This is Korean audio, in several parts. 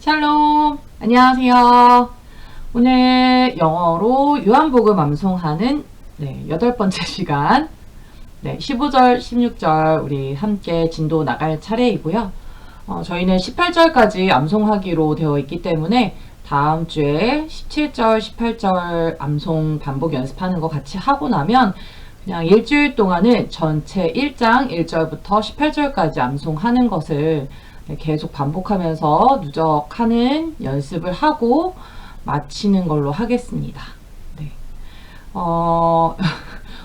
샬롬! 안녕하세요. 오늘 영어로 요한복음 암송하는 여덟 번째 시간 15절, 16절 우리 함께 진도 나갈 차례이고요. 저희는 18절까지 암송하기로 되어 있기 때문에 다음 주에 17절, 18절 암송 반복 연습하는 거 같이 하고 나면 그냥 일주일 동안은 전체 1장 1절부터 18절까지 암송하는 것을 계속 반복하면서 누적하는 연습을 하고 마치는 걸로 하겠습니다.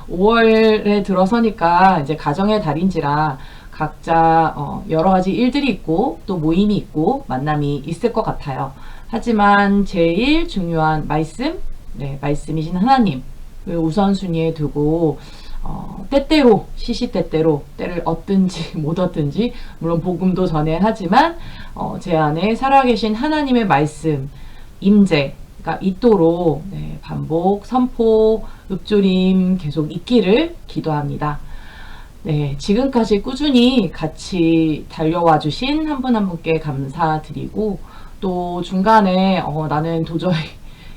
5월에 들어서니까 이제 가정의 달인지라 각자 여러 가지 일들이 있고 또 모임이 있고 만남이 있을 것 같아요. 하지만 제일 중요한 말씀이신 하나님 우선순위에 두고 때때로 시시때때로 때를 얻든지 못 얻든지 물론 복음도 전해야 하지만 제 안에 살아계신 하나님의 말씀 임재가 있도록 반복 선포 읊조림 계속 있기를 기도합니다. 지금까지 꾸준히 같이 달려와 주신 한 분 한 분께 감사드리고 또 중간에 나는 도저히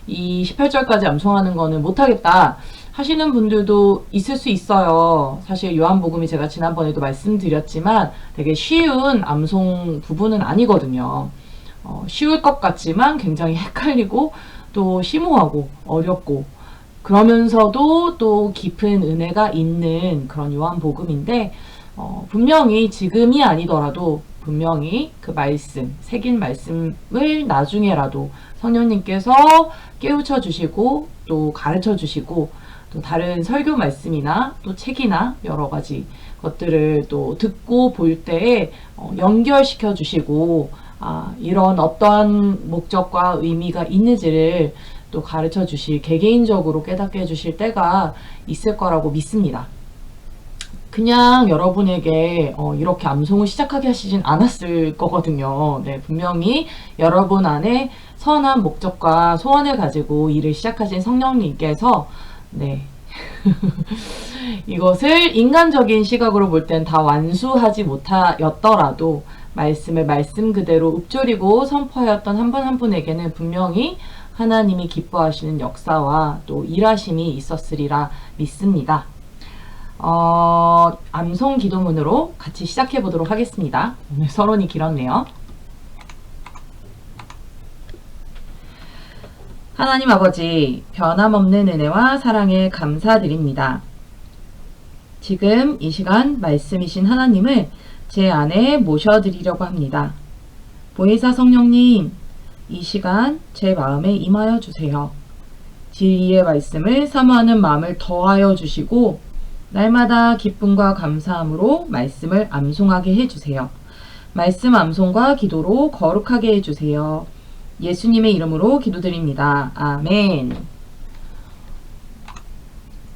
이 18절까지 암송하는 거는 못하겠다 하시는 분들도 있을 수 있어요. 사실 요한복음이 제가 지난번에도 말씀드렸지만 되게 쉬운 암송 부분은 아니거든요. 쉬울 것 같지만 굉장히 헷갈리고 또 심오하고 어렵고 그러면서도 또 깊은 은혜가 있는 그런 요한복음인데 분명히 지금이 아니더라도 분명히 그 말씀, 새긴 말씀을 나중에라도 성령님께서 깨우쳐 주시고 또 가르쳐 주시고 또 다른 설교 말씀이나 또 책이나 여러 가지 것들을 또 듣고 볼 때에 연결시켜 주시고 이런 어떤 목적과 의미가 있는지를 또 가르쳐 주실 개개인적으로 깨닫게 해주실 때가 있을 거라고 믿습니다. 그냥 여러분에게 이렇게 암송을 시작하게 하시진 않았을 거거든요. 분명히 여러분 안에 선한 목적과 소원을 가지고 일을 시작하신 성령님께서 이것을 인간적인 시각으로 볼 땐 다 완수하지 못하였더라도 말씀을 말씀 그대로 읊조리고 선포하였던 한 분 한 분에게는 분명히 하나님이 기뻐하시는 역사와 또 일하심이 있었으리라 믿습니다. 암송 기도문으로 같이 시작해 보도록 하겠습니다. 오늘 서론이 길었네요. 하나님 아버지, 변함없는 은혜와 사랑에 감사드립니다. 지금 이 시간 말씀이신 하나님을 제 안에 모셔드리려고 합니다. 보혜사 성령님, 이 시간 제 마음에 임하여 주세요. 진리의 말씀을 사모하는 마음을 더하여 주시고 날마다 기쁨과 감사함으로 말씀을 암송하게 해주세요. 말씀 암송과 기도로 거룩하게 해주세요. 예수님의 이름으로 기도드립니다. 아멘.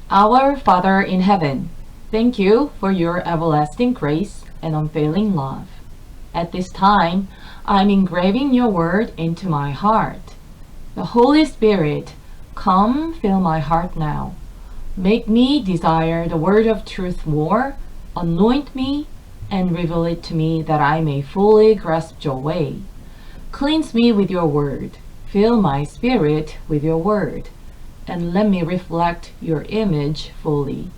Our Father in heaven, thank you for your everlasting grace and unfailing love. At this time, I'm engraving your word into my heart. The Holy Spirit, come fill my heart now. Make me desire the word of truth more, anoint me, and reveal it to me that I may fully grasp your way. Cleanse me with your word, fill my spirit with your word, and let me reflect your image fully.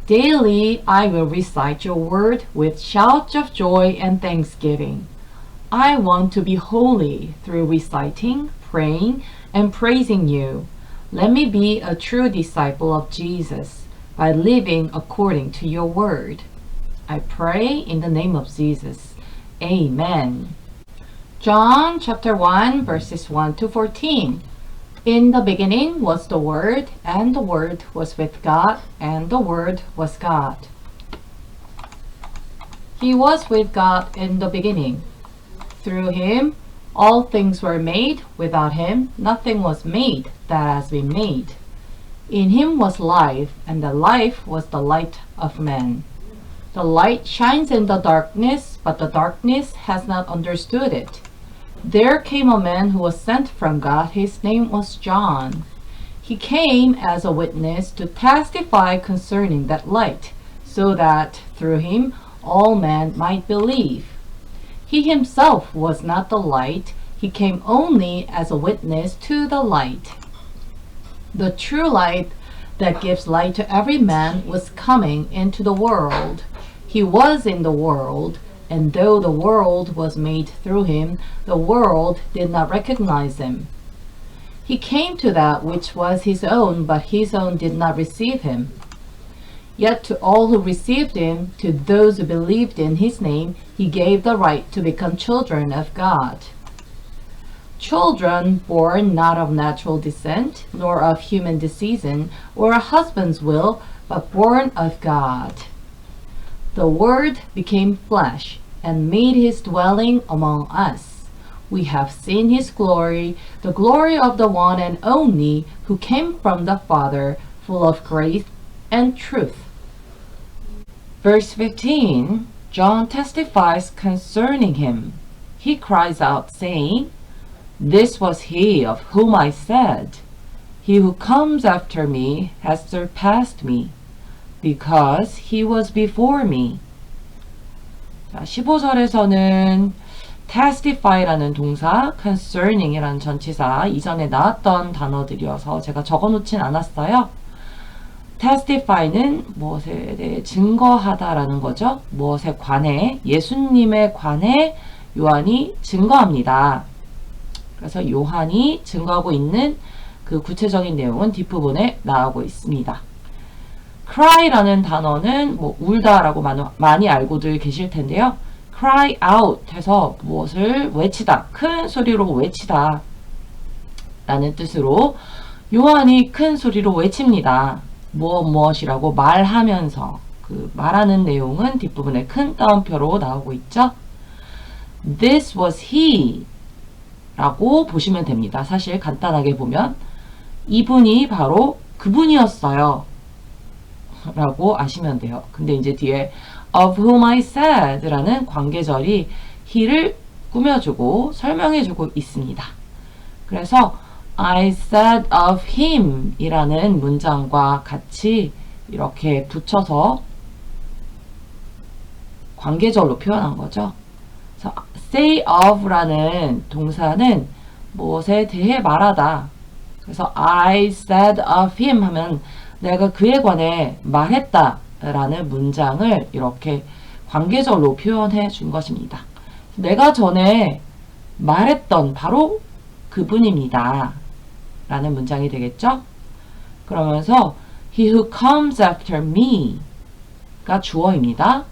Daily I will recite your word with shouts of joy and thanksgiving. I want to be holy through reciting, praying, and praising you. Let me be a true disciple of Jesus by living according to your word. I pray in the name of Jesus. Amen. John chapter 1 verses 1 to 14. In the beginning was the Word, and the Word was with God, and the Word was God. He was with God in the beginning. Through him all things were made. Without him nothing was made that has been made. In him was life, and the life was the light of men. The light shines in the darkness, but the darkness has not understood it. There came a man who was sent from God. His name was John. He came as a witness to testify concerning that light, so that through him all men might believe. He himself was not the light. He came only as a witness to the light. The true light that gives light to every man was coming into the world. He was in the world, and though the world was made through him, the world did not recognize him. He came to that which was his own, but his own did not receive him. Yet to all who received him, to those who believed in his name, he gave the right to become children of God. Children born not of natural descent, nor of human decision, or a husband's will, but born of God. The Word became flesh, and made his dwelling among us. We have seen his glory, the glory of the one and only, who came from the Father, full of grace and truth. Verse 15, John testifies concerning him. He cries out, saying, This was he of whom I said, He who comes after me has surpassed me, because he was before me. 자, 15절에서는 testify라는 동사, concerning이라는 전치사, 이전에 나왔던 단어들이어서 제가 적어놓진 않았어요. testify는 무엇에 대해 증거하다라는 거죠. 무엇에 관해, 예수님에 관해 요한이 증거합니다. 그래서 요한이 증거하고 있는 그 구체적인 내용은 뒷부분에 나오고 있습니다. cry라는 단어는 뭐 울다라고 많이 알고들 계실 텐데요. cry out 해서 무엇을 외치다, 큰 소리로 외치다 라는 뜻으로 요한이 큰 소리로 외칩니다. 무엇이라고 말하면서 그 말하는 내용은 뒷부분에 큰 따옴표로 나오고 있죠. This was he 라고 보시면 됩니다. 사실 간단하게 보면 이분이 바로 그분이었어요 라고 아시면 돼요. 근데 이제 뒤에 of whom I said 라는 관계절이 he를 꾸며주고 설명해주고 있습니다. 그래서 I said of him 이라는 문장과 같이 이렇게 붙여서 관계절로 표현한 거죠. 그래서 say of 라는 동사는 무엇에 대해 말하다. 그래서 I said of him 하면 내가 그에 관해 말했다 라는 문장을 이렇게 관계절로 표현해 준 것입니다. 내가 전에 말했던 바로 그분입니다 라는 문장이 되겠죠. 그러면서 He who comes after me 가 주어입니다.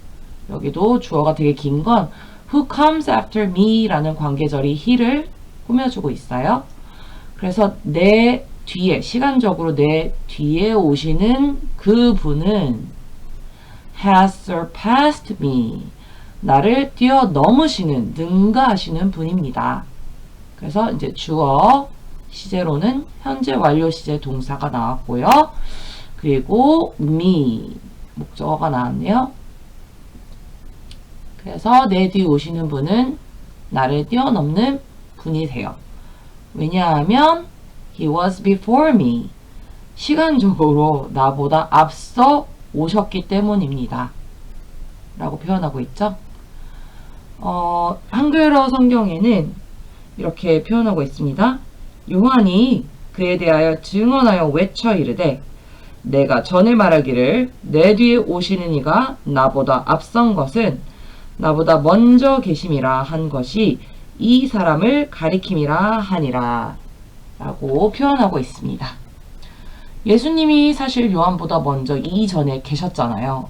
여기도 주어가 되게 긴 건 Who comes after me 라는 관계절이 he를 꾸며주고 있어요. 그래서 내 뒤에, 시간적으로 내 뒤에 오시는 그분은 has surpassed me. 나를 뛰어넘으시는, 능가하시는 분입니다. 그래서 이제 주어, 시제로는 현재 완료 시제 동사가 나왔고요. 그리고 me, 목적어가 나왔네요. 그래서 내 뒤에 오시는 분은 나를 뛰어넘는 분이세요. 왜냐하면 He was before me. 시간적으로 나보다 앞서 오셨기 때문입니다. 라고 표현하고 있죠. 한글어 성경에는 이렇게 표현하고 있습니다. 요한이 그에 대하여 증언하여 외쳐 이르되 내가 전에 말하기를 내 뒤에 오시는 이가 나보다 앞선 것은 나보다 먼저 계심이라 한 것이 이 사람을 가리킴이라 하니라 라고 표현하고 있습니다. 예수님이 사실 요한보다 먼저 이전에 계셨잖아요.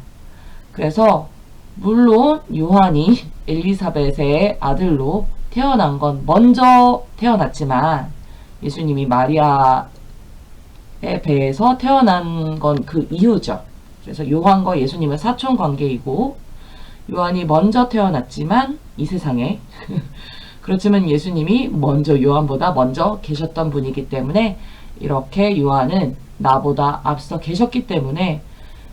그래서 물론 요한이 엘리사벳의 아들로 태어난 건 먼저 태어났지만 예수님이 마리아의 배에서 태어난 건 그 이후죠. 그래서 요한과 예수님은 사촌 관계이고 요한이 먼저 태어났지만 이 세상에 그렇지만 예수님이 먼저 요한보다 먼저 계셨던 분이기 때문에 이렇게 요한은 나보다 앞서 계셨기 때문에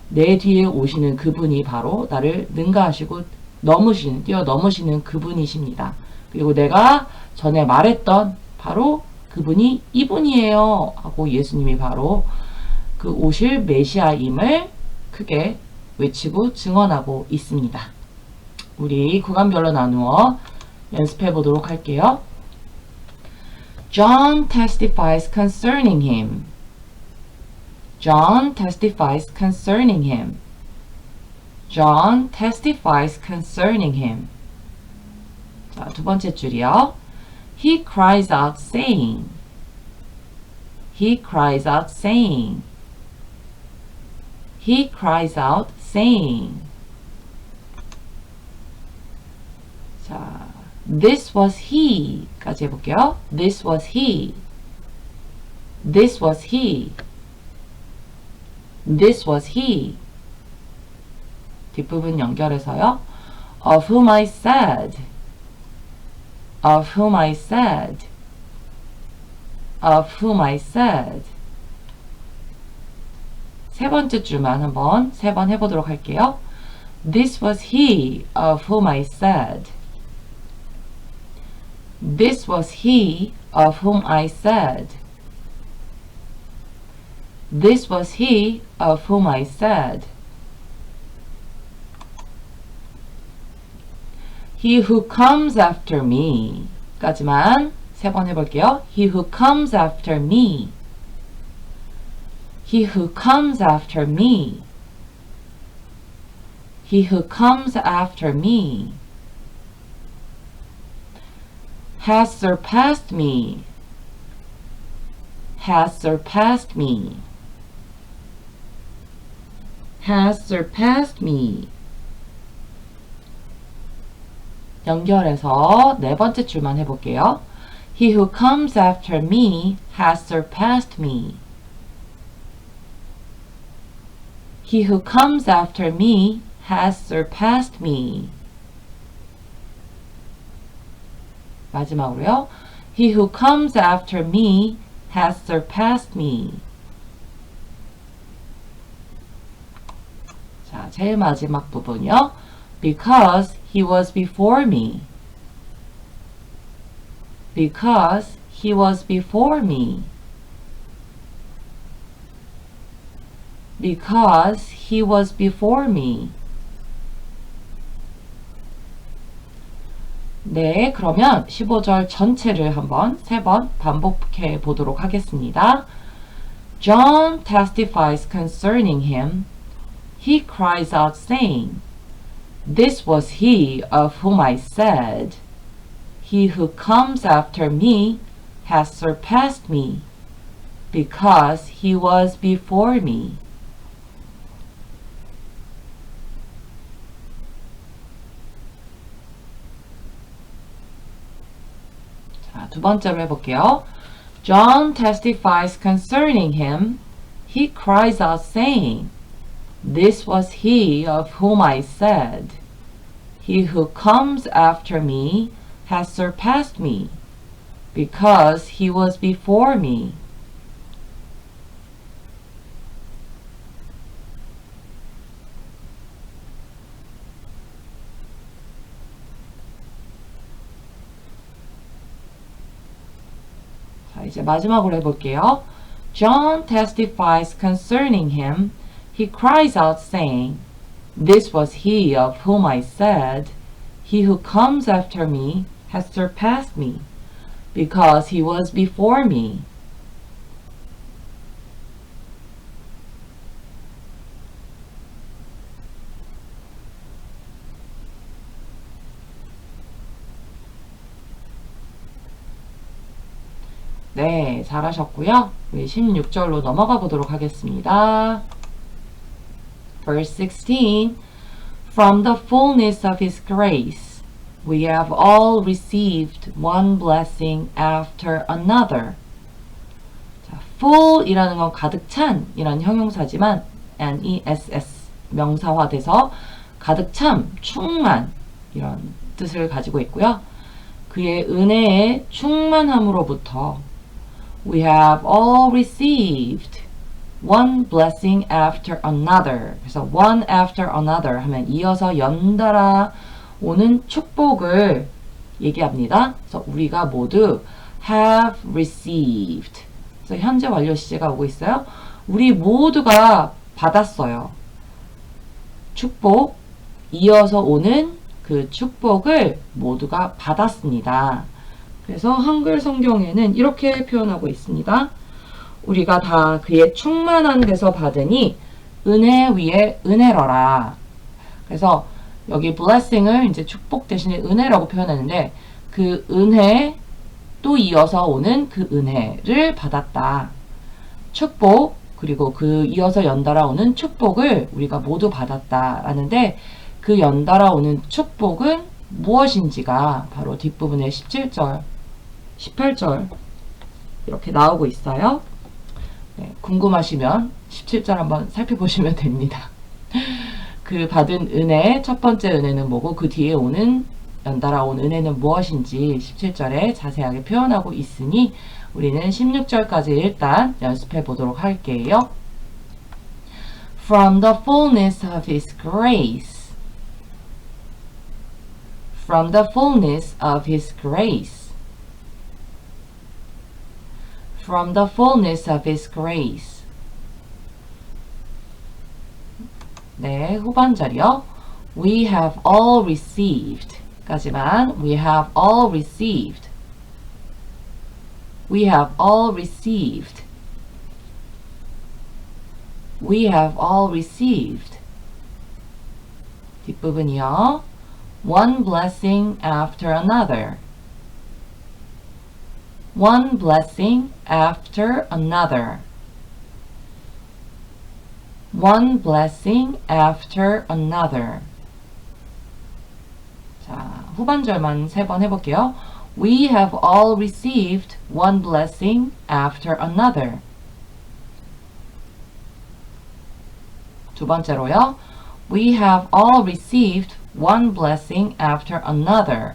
내 뒤에 오시는 그분이 바로 나를 능가하시고 뛰어넘으시는 그분이십니다. 그리고 내가 전에 말했던 바로 그분이 이분이에요 하고 예수님이 바로 그 오실 메시아임을 크게 외치고 증언하고 있습니다. 우리 구간별로 나누어 연습해 보도록 할게요. John testifies concerning him. John testifies concerning him. John testifies concerning him. 자, 두 번째 줄이요. He cries out saying. He cries out saying. He cries out saying. 자, this was he 까지 해볼게요. This was he. This was he. This was he. 뒷부분 연결해서요. Of whom I said. Of whom I said. Of whom I said. 세 번째 줄만 한번 세 번 해보도록 할게요. This was he of whom I said. This was he of whom I said. This was he of whom I said. He who comes after me 까지만 세 번 해볼게요. He who comes after me. He who comes after me. He who comes after me has surpassed me. Has surpassed me. Has surpassed me. 연결해서 네 번째 줄만 해볼게요. He who comes after me has surpassed me. He who comes after me has surpassed me. 마지막으로요. He who comes after me has surpassed me. 자, 제일 마지막 부분이요. Because he was before me. Because he was before me. Because he was before me. 네, 그러면 15절 전체를 한번 세 번 반복해 보도록 하겠습니다. John testifies concerning him. He cries out saying, This was he of whom I said, He who comes after me has surpassed me, because he was before me. 자, 두 번째로 해볼게요. John testifies concerning him. He cries out saying, This was he of whom I said, He who comes after me has surpassed me, because he was before me. 자, 이제 마지막으로 해볼게요. John testifies concerning him. He cries out saying, This was he of whom I said, He who comes after me has surpassed me, because he was before me. 네, 잘하셨고요. 우리 16절로 넘어가 보도록 하겠습니다. Verse 16, From the fullness of his grace, we have all received one blessing after another. 자, full이라는 건 가득 찬 이란 형용사지만 NESS 명사화돼서 가득 참, 충만 이런 뜻을 가지고 있고요. 그의 은혜의 충만함으로부터 We have all received one blessing after another. 그래서 one after another 하면 이어서 연달아 오는 축복을 얘기합니다. 그래서 우리가 모두 have received. 그래서 현재 완료 시제가 오고 있어요. 우리 모두가 받았어요. 축복, 이어서 오는 그 축복을 모두가 받았습니다. 그래서 한글 성경에는 이렇게 표현하고 있습니다. 우리가 다 그의 충만한 데서 받으니 은혜 위에 은혜러라. 그래서 여기 blessing을 이제 축복 대신에 은혜라고 표현하는데 그 은혜 또 이어서 오는 그 은혜를 받았다. 축복 그리고 그 이어서 연달아 오는 축복을 우리가 모두 받았다라는데 그 연달아 오는 축복은 무엇인지가 바로 뒷부분의 17절, 18절 이렇게 나오고 있어요. 네, 궁금하시면 17절 한번 살펴보시면 됩니다. 그 받은 은혜, 첫 번째 은혜는 뭐고 그 뒤에 오는 연달아 온 은혜는 무엇인지 17절에 자세하게 표현하고 있으니 우리는 16절까지 일단 연습해 보도록 할게요. From the fullness of His grace. From the fullness of His grace. From the fullness of His grace. 네, 후반절이요. We have all received. 까지만 we have all received. We have all received. We have all received. 뒷부분이요. One blessing after another. One blessing after another. One blessing after another. 자, 후반절만 3번 해볼게요. We have all received one blessing after another. 두 번째로요. We have all received one blessing after another.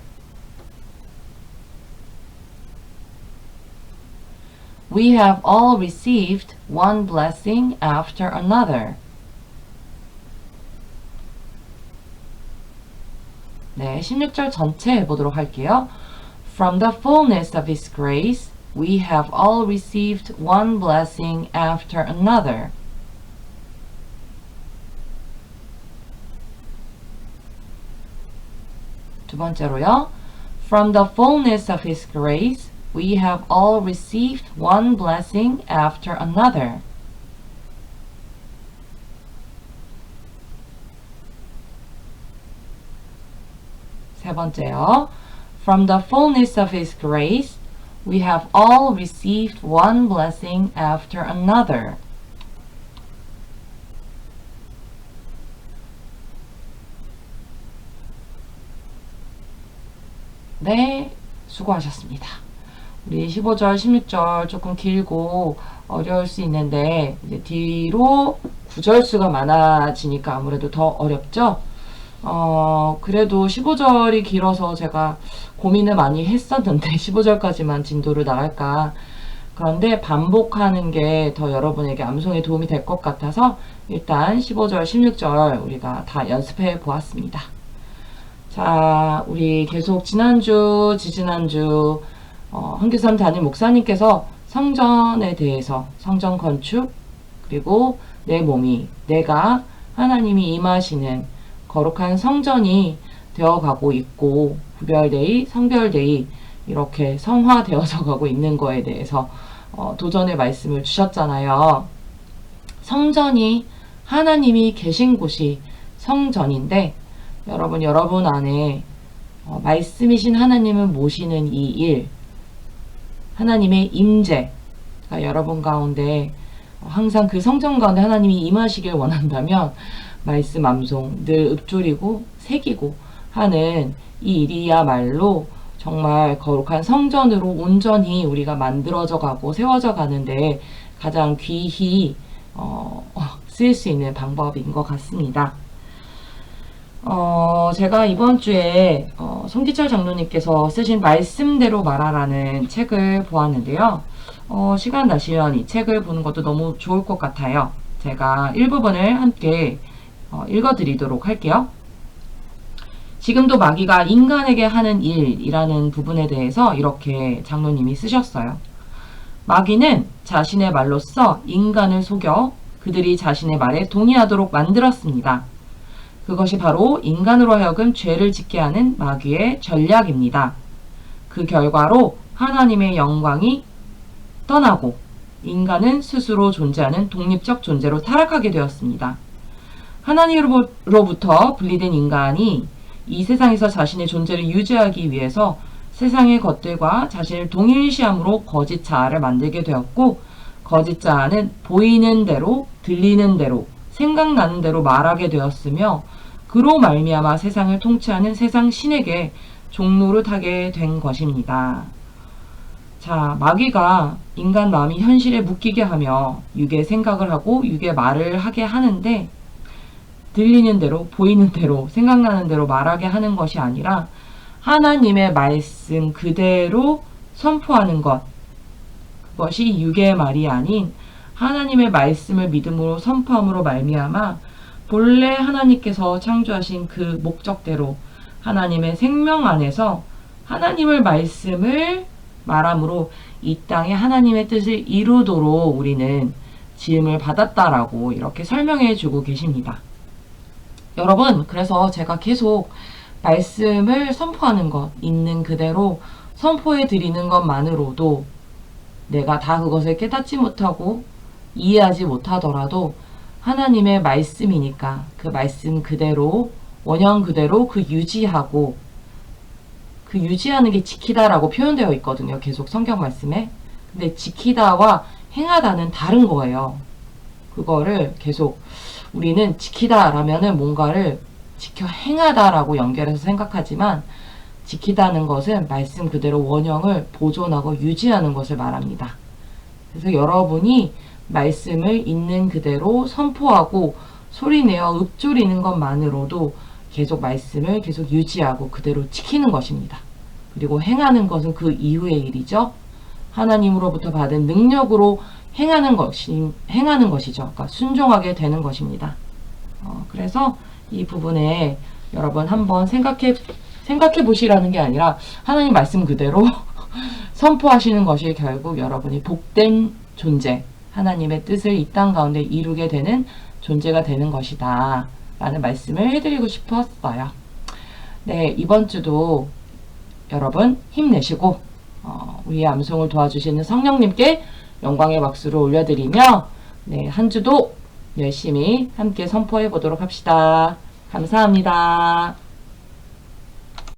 We have all received one blessing after another. 네, 16절 전체 해보도록 할게요. From the fullness of His grace, we have all received one blessing after another. 두 번째로요. From the fullness of His grace, we have all received one blessing after another. 세 번째요. From the fullness of His grace, we have all received one blessing after another. 네, 수고하셨습니다. 우리 15절, 16절 조금 길고 어려울 수 있는데 이제 뒤로 구절수가 많아지니까 아무래도 더 어렵죠? 그래도 15절이 길어서 제가 고민을 많이 했었는데 15절까지만 진도를 나갈까. 그런데 반복하는 게 더 여러분에게 암송에 도움이 될 것 같아서 일단 15절, 16절 우리가 다 연습해 보았습니다. 자, 우리 계속 지난주, 지지난주 한교삼 담임 목사님께서 성전에 대해서 성전 건축 그리고 내 몸이 내가 하나님이 임하시는 거룩한 성전이 되어가고 있고 구별데이, 성별데이 이렇게 성화되어서 가고 있는 거에 대해서 도전의 말씀을 주셨잖아요. 성전이 하나님이 계신 곳이 성전인데 여러분 안에 말씀이신 하나님을 모시는 이 일, 하나님의 임재가 여러분 가운데 항상 그 성전 가운데 하나님이 임하시길 원한다면 말씀 암송 늘 읊조리고 새기고 하는 이 일이야말로 정말 거룩한 성전으로 온전히 우리가 만들어져 가고 세워져 가는데 가장 귀히 쓰일 수 있는 방법인 것 같습니다. 제가 이번 주에 송기철 장로님께서 쓰신 말씀대로 말하라는 책을 보았는데요. 시간 나시면 이 책을 보는 것도 너무 좋을 것 같아요. 제가 일부분을 함께 읽어드리도록 할게요. 지금도 마귀가 인간에게 하는 일이라는 부분에 대해서 이렇게 장로님이 쓰셨어요. 마귀는 자신의 말로써 인간을 속여 그들이 자신의 말에 동의하도록 만들었습니다. 그것이 바로 인간으로 하여금 죄를 짓게 하는 마귀의 전략입니다. 그 결과로 하나님의 영광이 떠나고 인간은 스스로 존재하는 독립적 존재로 타락하게 되었습니다. 하나님으로부터 분리된 인간이 이 세상에서 자신의 존재를 유지하기 위해서 세상의 것들과 자신을 동일시함으로 거짓 자아를 만들게 되었고, 거짓 자아는 보이는 대로, 들리는 대로, 생각나는 대로 말하게 되었으며, 그로 말미암아 세상을 통치하는 세상 신에게 종노릇하게 된 것입니다. 자, 마귀가 인간 마음이 현실에 묶이게 하며 육의 생각을 하고 육의 말을 하게 하는데, 들리는 대로, 보이는 대로, 생각나는 대로 말하게 하는 것이 아니라 하나님의 말씀 그대로 선포하는 것, 그것이 육의 말이 아닌 하나님의 말씀을 믿음으로 선포함으로 말미암아 본래 하나님께서 창조하신 그 목적대로 하나님의 생명 안에서 하나님의 말씀을 말함으로 이 땅에 하나님의 뜻을 이루도록 우리는 지음을 받았다라고 이렇게 설명해 주고 계십니다. 여러분, 그래서 제가 계속 말씀을 선포하는 것, 있는 그대로 선포해 드리는 것만으로도 내가 다 그것을 깨닫지 못하고 이해하지 못하더라도 하나님의 말씀이니까 그 말씀 그대로, 원형 그대로 그 유지하고, 그 유지하는 게 지키다라고 표현되어 있거든요. 계속 성경 말씀에. 근데 지키다와 행하다는 다른 거예요. 그거를 계속 우리는 지키다라면은 뭔가를 지켜 행하다라고 연결해서 생각하지만, 지키다는 것은 말씀 그대로 원형을 보존하고 유지하는 것을 말합니다. 그래서 여러분이 말씀을 있는 그대로 선포하고 소리내어 읊조리는 것만으로도 계속 말씀을 계속 유지하고 그대로 지키는 것입니다. 그리고 행하는 것은 그 이후의 일이죠. 하나님으로부터 받은 능력으로 행하는 것이죠. 그러니까 순종하게 되는 것입니다. 그래서 이 부분에 여러분 한번 생각해 보시라는 게 아니라 하나님 말씀 그대로 선포하시는 것이 결국 여러분이 복된 존재, 하나님의 뜻을 이 땅 가운데 이루게 되는 존재가 되는 것이다 라는 말씀을 해드리고 싶었어요. 네, 이번 주도 여러분 힘내시고 우리의 암송을 도와주시는 성령님께 영광의 박수를 올려드리며, 네, 한 주도 열심히 함께 선포해 보도록 합시다. 감사합니다.